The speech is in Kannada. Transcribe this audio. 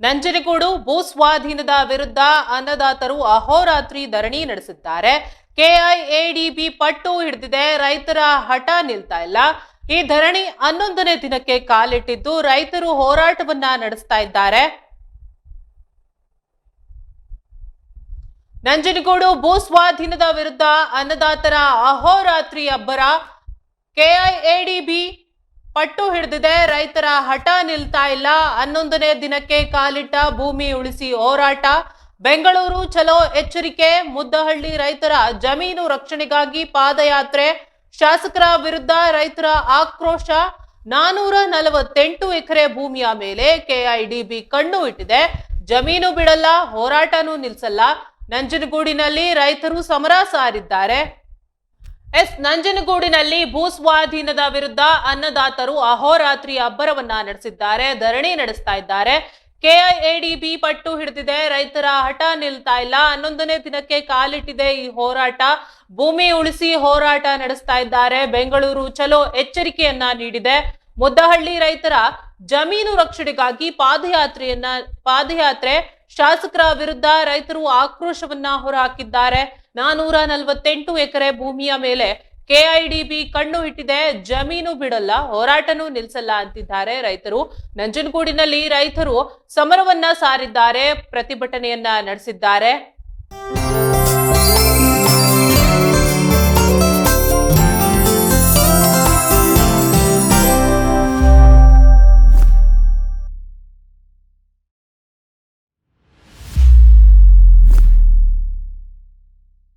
ನಂಜನಗೂಡು ಭೂ ಸ್ವಾಧೀನದ ವಿರುದ್ಧ ಅನ್ನದಾತರು ಅಹೋರಾತ್ರಿ ಧರಣಿ ನಡೆಸಿದ್ದಾರೆ. ಕೆಐಎಡಿಬಿ ಪಟ್ಟು ಹಿಡಿದಿದೆ, ರೈತರ ಹಠ ನಿಲ್ತಾ ಇಲ್ಲ. ಈ ಧರಣಿ 11ನೇ ದಿನಕ್ಕೆ ಕಾಲಿಟ್ಟಿದ್ದು ರೈತರು ಹೋರಾಟವನ್ನ ನಡೆಸ್ತಾ ಇದ್ದಾರೆ. ನಂಜನಗೂಡು ಭೂ ಸ್ವಾಧೀನದ ವಿರುದ್ಧ ಅನ್ನದಾತರ ಅಹೋರಾತ್ರಿ ಅಬ್ಬರ. ಕೆಐಎಡಿಬಿ ಪಟ್ಟು ಹಿಡಿದಿದೆ, ರೈತರ ಹಠ ನಿಲ್ತಾ ಇಲ್ಲ. 11ನೇ ದಿನಕ್ಕೆ ಕಾಲಿಟ್ಟ ಭೂಮಿ ಉಳಿಸಿ ಹೋರಾಟ. ಬೆಂಗಳೂರು ಚಲೋ ಎಚ್ಚರಿಕೆ. ಮುದ್ದಹಳ್ಳಿ ರೈತರ ಜಮೀನು ರಕ್ಷಣೆಗಾಗಿ ಪಾದಯಾತ್ರೆ. ಶಾಸಕರ ವಿರುದ್ಧ ರೈತರ ಆಕ್ರೋಶ. 448 ಎಕರೆ ಭೂಮಿಯ ಮೇಲೆ ಕೆಐಡಿಬಿ ಕಣ್ಣು ಇಟ್ಟಿದೆ. ಜಮೀನು ಬಿಡಲ್ಲ, ಹೋರಾಟನೂ ನಿಲ್ಸಲ್ಲ. ನಂಜನಗೂಡಿನಲ್ಲಿ ರೈತರು ಸಮರ ಸಾರಿದ್ದಾರೆ. ನಂಜನಗೂಡಿನಲ್ಲಿ ಭೂ ಸ್ವಾಧೀನದ ವಿರುದ್ಧ ಅನ್ನದಾತರು ಅಹೋರಾತ್ರಿ ಅಬ್ಬರವನ್ನ ನಡೆಸಿದ್ದಾರೆ, ಧರಣಿ ನಡೆಸ್ತಾ ಇದ್ದಾರೆ. ಕೆಐಎಡಿಬಿ ಪಟ್ಟು ಹಿಡಿದಿದೆ, ರೈತರ ಹಠ ನಿಲ್ತಾ ಇಲ್ಲ. 11ನೇ ದಿನಕ್ಕೆ ಕಾಲಿಟ್ಟಿದೆ ಈ ಹೋರಾಟ. ಭೂಮಿ ಉಳಿಸಿ ಹೋರಾಟ ನಡೆಸ್ತಾ ಇದ್ದಾರೆ. ಬೆಂಗಳೂರು ಚಲೋ ಎಚ್ಚರಿಕೆಯನ್ನ ನೀಡಿದೆ. ಮುದ್ದಹಳ್ಳಿ ರೈತರ ಜಮೀನು ರಕ್ಷಣೆಗಾಗಿ ಪಾದಯಾತ್ರೆ. ಶಾಸಕರ ವಿರುದ್ಧ ರೈತರು ಆಕ್ರೋಶವನ್ನ ಹೊರಹಾಕಿದ್ದಾರೆ. 448 ಎಕರೆ ಭೂಮಿಯ ಮೇಲೆ ಕೆಐಡಿಬಿ ಕಣ್ಣು ಇಟ್ಟಿದೆ, ಜಮೀನು ಬಿಡಲ್ಲ, ಹೋರಾಟನೂ ನಿಲ್ಸಲ್ಲ ಅಂತಿದ್ದಾರೆ ರೈತರು. ನಂಜನಗೂಡಿನಲ್ಲಿ ರೈತರು ಸಮರವನ್ನ ಸಾರಿದ್ದಾರೆ, ಪ್ರತಿಭಟನೆಯನ್ನ ನಡೆಸಿದ್ದಾರೆ.